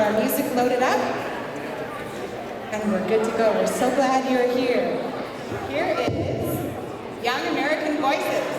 our music loaded up, and we're good to go. We're so glad you're here. Here is Young American Voices.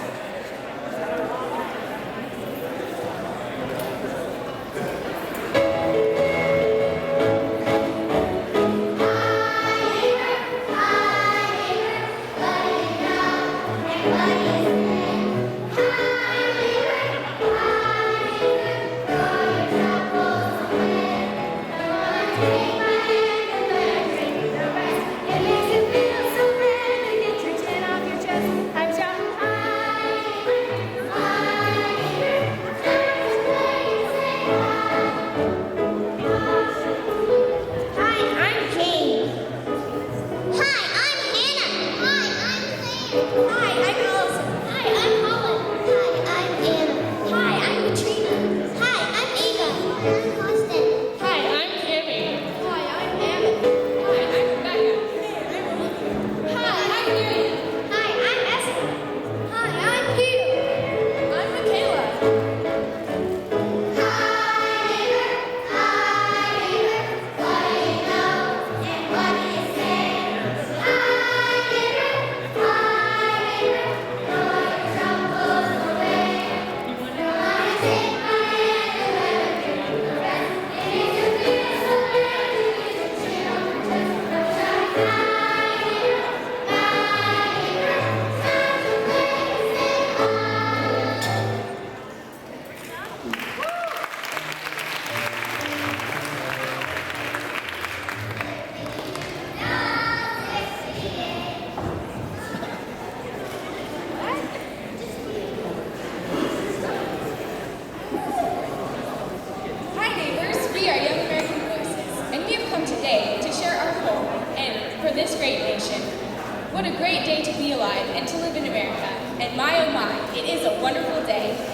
What a great day to be alive and to live in America. And my oh my, it is a wonderful day.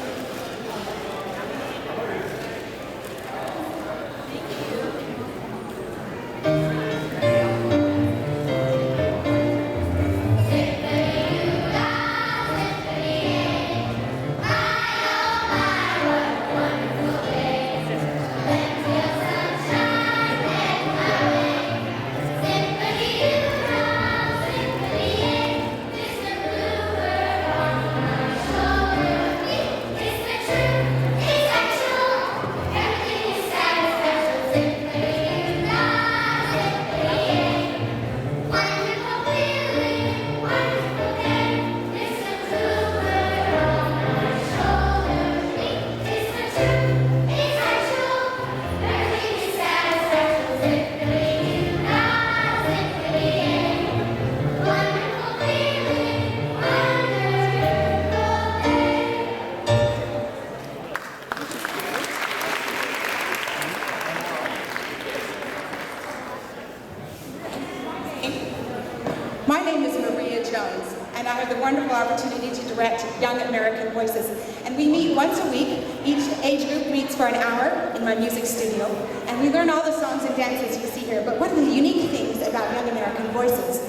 And I have the wonderful opportunity to direct Young American Voices. And we meet once a week. Each age group meets for an hour in my music studio. And we learn all the songs and dances you see here. But one of the unique things about Young American Voices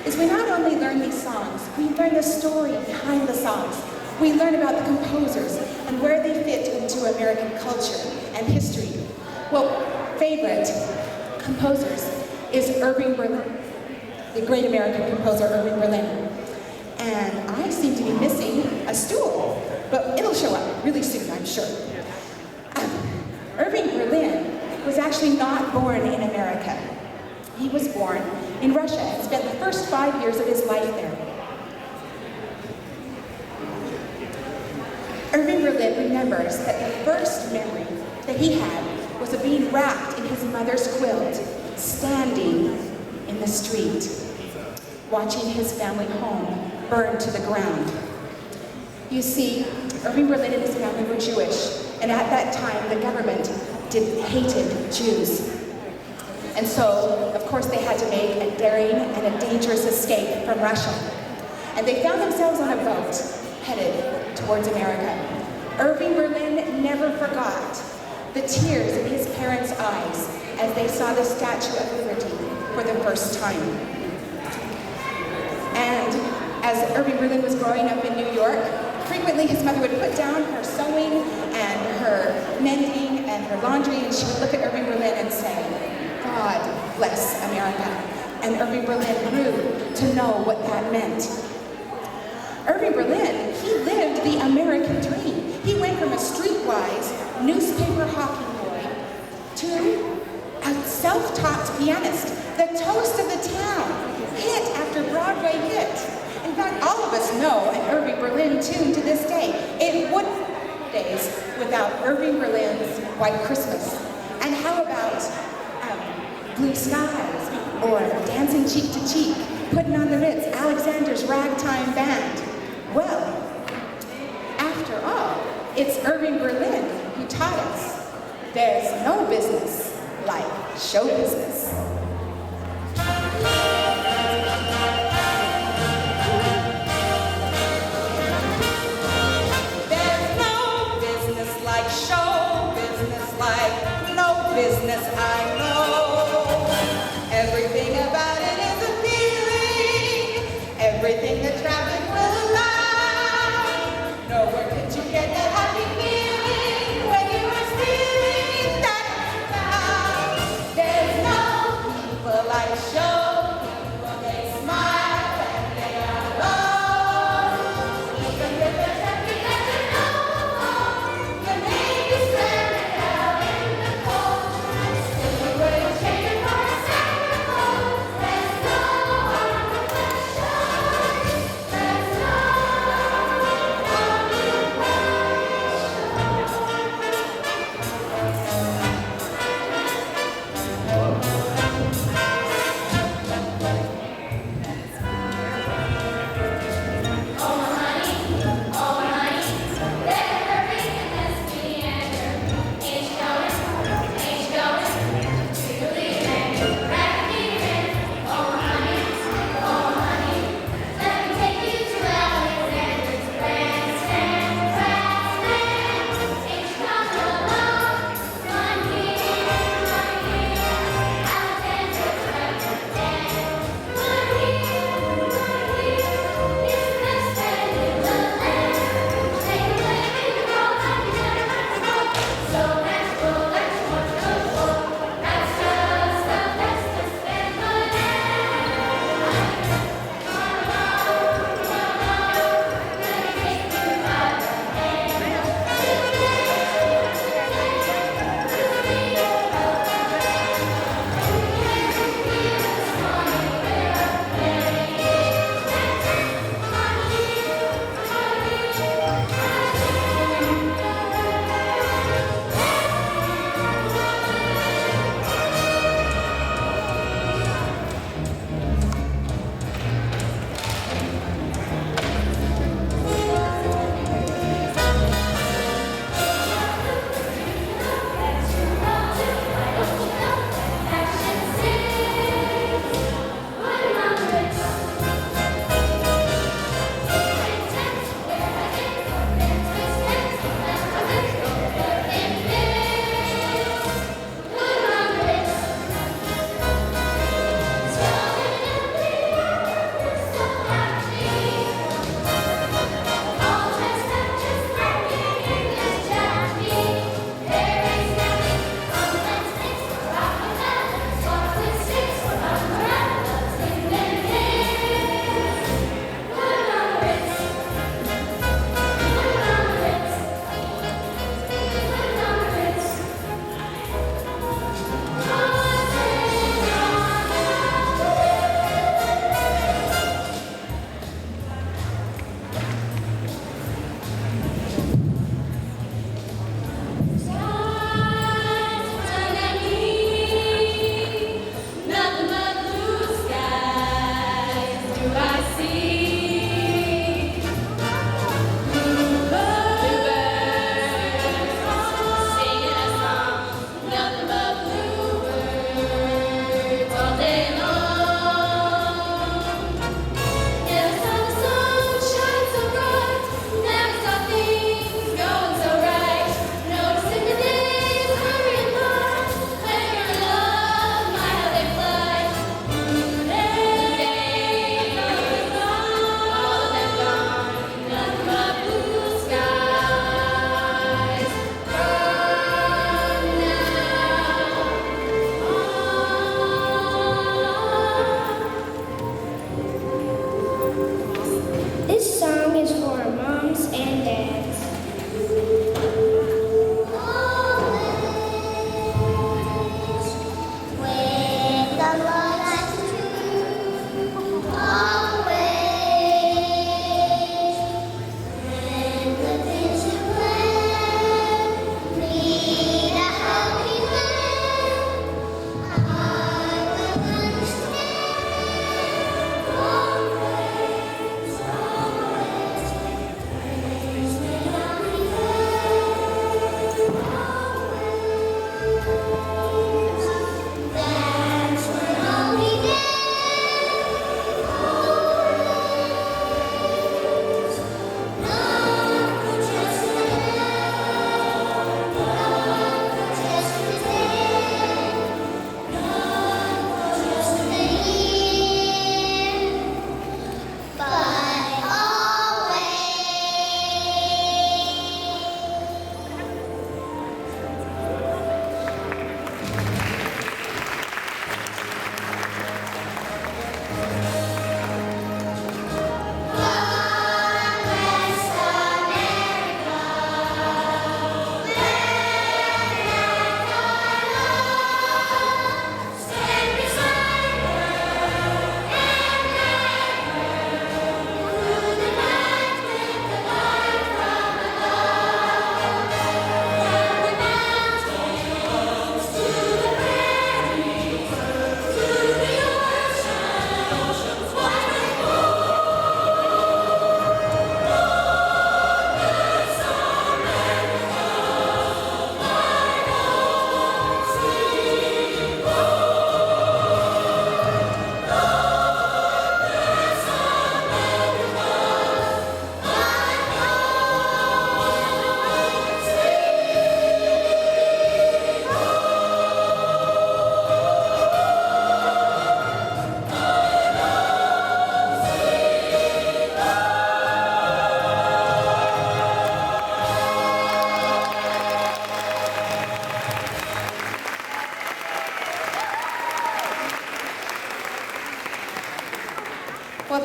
is we not only learn these songs, we learn the story behind the songs. We learn about the composers and where they fit into American culture and history. Well, favorite composers is Irving Berlin, the great American composer Irving Berlin. And I seem to be missing a stool, but it'll show up really soon, I'm sure. Irving Berlin was actually not born in America. He was born in Russia and spent the first 5 years of his life there. Irving Berlin remembers that the first memory that he had was of being wrapped in his mother's quilt, standing in the street, watching his family home burn to the ground. You see, Irving Berlin and his family were Jewish, and at that time the government hated Jews. And so, of course, they had to make a daring and a dangerous escape from Russia. And they found themselves on a boat headed towards America. Irving Berlin never forgot the tears in his parents' eyes as they saw the Statue of Liberty for the first time. And as Irving Berlin was growing up in New York, frequently his mother would put down her sewing and her mending and her laundry, and she would look at Irving Berlin and say, God bless America. And Irving Berlin grew to know what that meant. Irving Berlin, he lived the American dream. He went from a streetwise newspaper hockey boy to a self-taught pianist, the toast of the town, hit after Broadway hit. In fact, all of us know an Irving Berlin tune to this day. It wouldn't be days without Irving Berlin's White Christmas. And how about Blue Skies, or Dancing Cheek to Cheek, Putting on the Ritz, Alexander's Ragtime Band? Well, after all, it's Irving Berlin who taught us there's no business like show business. There's no business like show business, like no business I know. Everything about it is a feeling, everything the traffic will allow. Nowhere could you get that happy feeling when you are feeling that crowd. There's no people like show people, they smile and they are low. Even with the traffic that you know, you may be stranded out in the cold. If you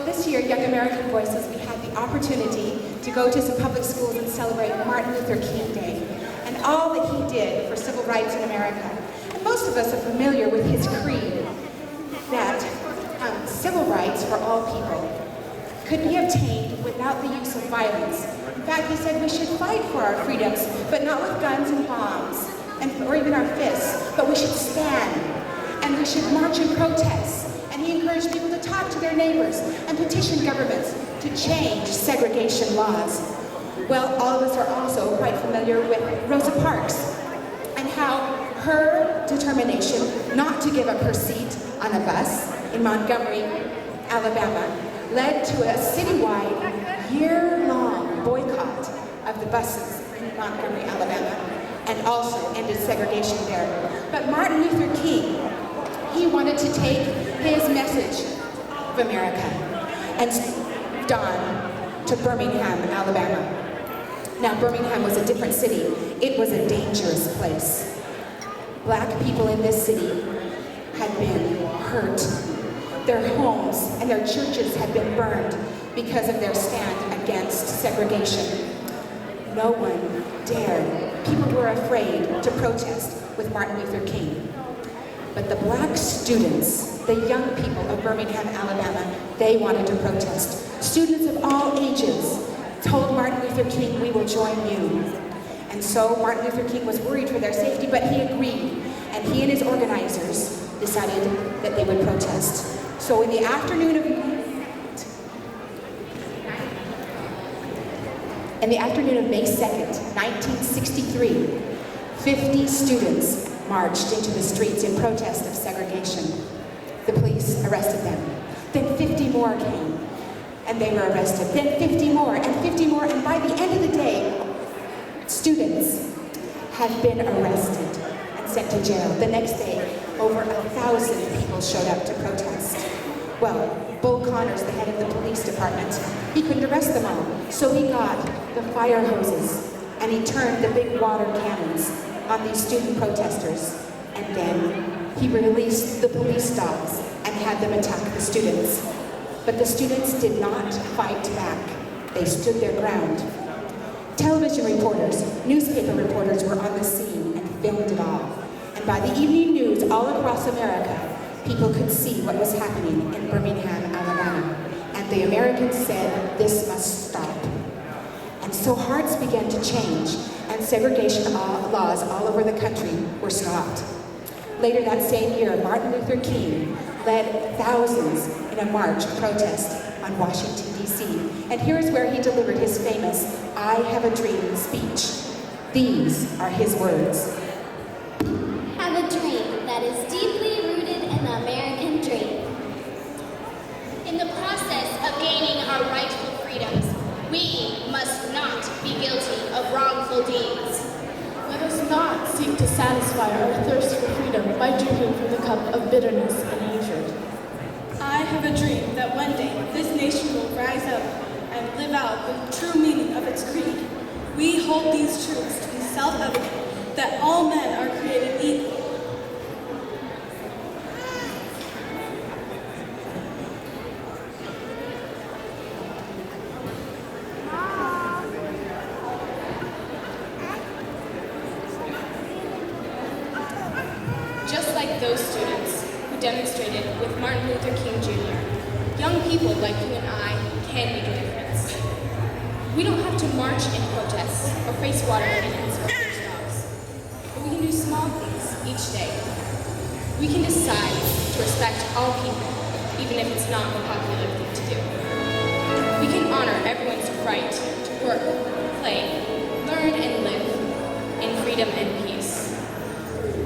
this year, Young American Voices, we had the opportunity to go to some public schools and celebrate Martin Luther King Day and all that he did for civil rights in America. And most of us are familiar with his creed that civil rights for all people could be obtained without the use of violence. In fact, he said we should fight for our freedoms, but not with guns and bombs, or even our fists, but we should stand, and we should march and protest. And he encouraged people to talk to their neighbors and petition governments to change segregation laws. Well, all of us are also quite familiar with Rosa Parks and how her determination not to give up her seat on a bus in Montgomery, Alabama, led to a citywide, year-long boycott of the buses in Montgomery, Alabama, and also ended segregation there. But Martin Luther King, he wanted to take his message of America and on to Birmingham, Alabama. Now, Birmingham was a different city. It was a dangerous place. Black people in this city had been hurt. Their homes and their churches had been burned because of their stand against segregation. No one dared. People were afraid to protest with Martin Luther King. But the black students, the young people of Birmingham, Alabama, they wanted to protest. Students of all ages told Martin Luther King, "We will join you." And so Martin Luther King was worried for their safety, but he agreed. And he and his organizers decided that they would protest. So in the afternoon of May 2nd, 1963, 50 students marched into the streets in protest of segregation. The police arrested them. Then 50 more came, and they were arrested. Then 50 more, and 50 more, and by the end of the day, students had been arrested and sent to jail. The next day, over 1,000 people showed up to protest. Well, Bull Connors, the head of the police department, he couldn't arrest them all. So he got the fire hoses and he turned the big water cannons on these student protesters. And then he released the police dogs and had them attack the students. But the students did not fight back. They stood their ground. Television reporters, newspaper reporters were on the scene and filmed it all. And by the evening news all across America, people could see what was happening in Birmingham, Alabama. And the Americans said, "This must stop." And so hearts began to change, and segregation laws all over the country were stopped. Later that same year, Martin Luther King led thousands in a march protest on Washington, D.C. And here is where he delivered his famous "I Have a Dream" speech. These are his words. Have a dream that is deeply rooted in the American dream. In the process of gaining our rightful freedoms, we must not be guilty of wrongful deeds. Let us not seek to satisfy our thirst for freedom by drinking from the cup of bitterness and hatred. I have a dream that one day this nation will rise up and live out the true meaning of its creed. We hold these truths to be self-evident, that all men are created equal. Just like those students who demonstrated with Martin Luther King Jr., young people like you and I can make a difference. We don't have to march in protests or face water cannons or police dogs, but we can do small things each day. We can decide to respect all people, even if it's not a popular thing to do. We can honor everyone's right to work, play, learn, and live in freedom and peace.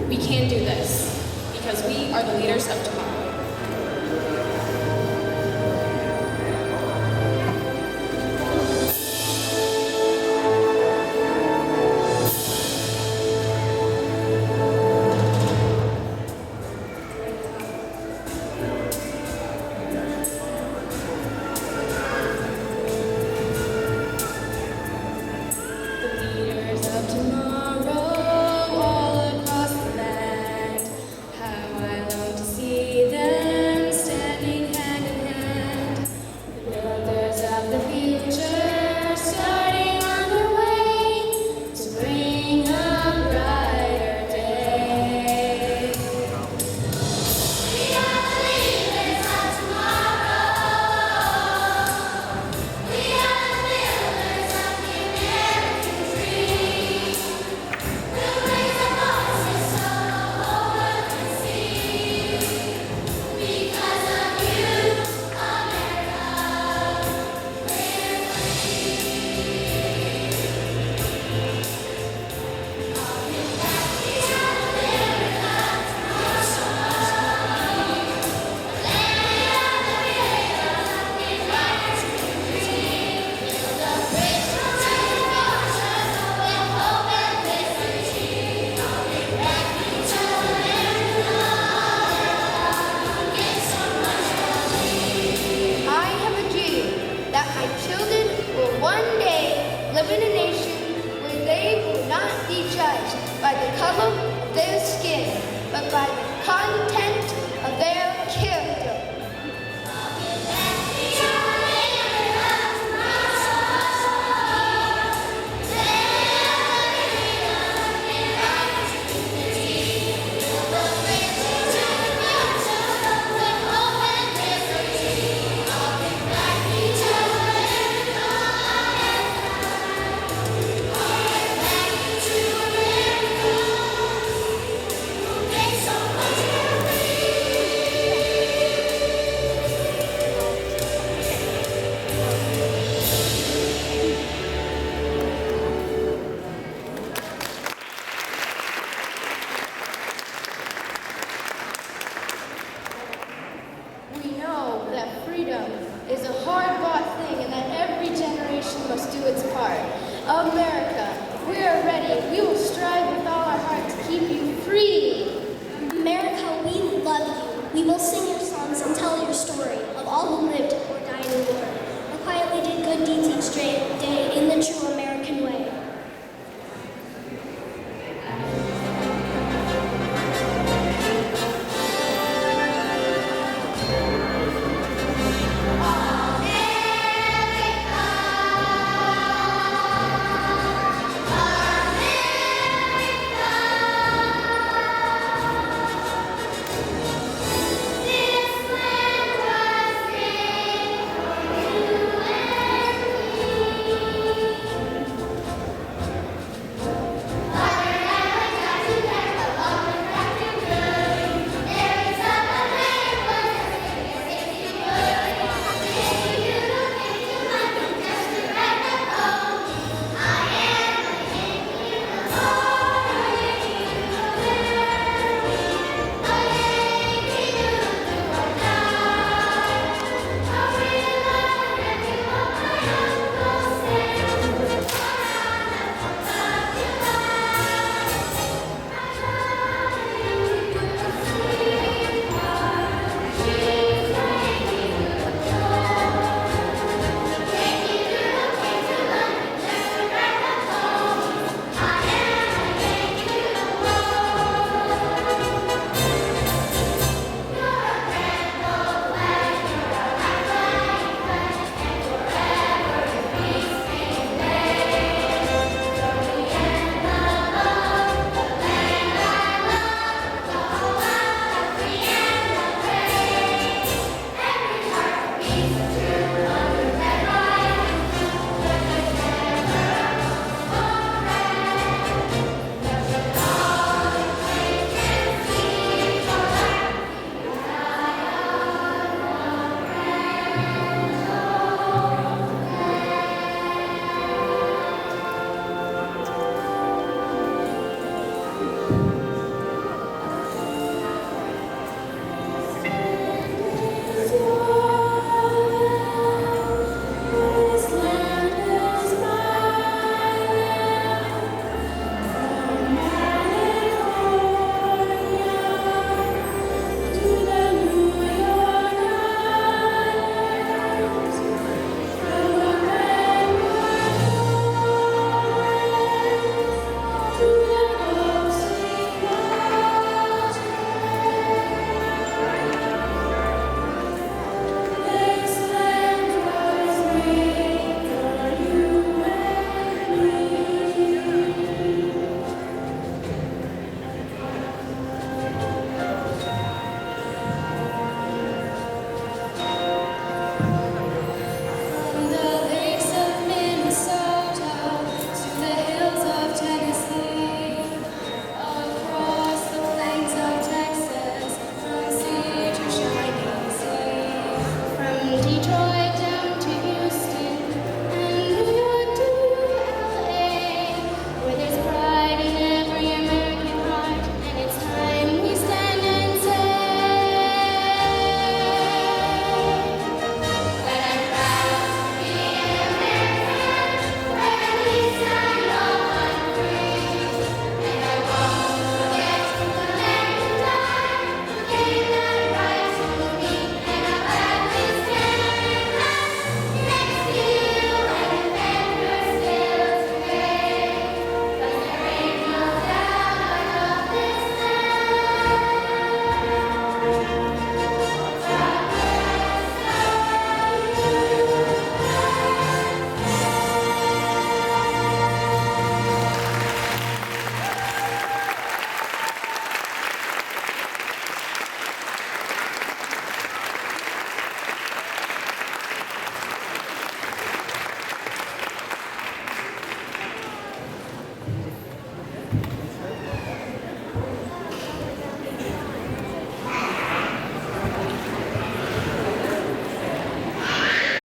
We can do this because we are the leaders of tomorrow.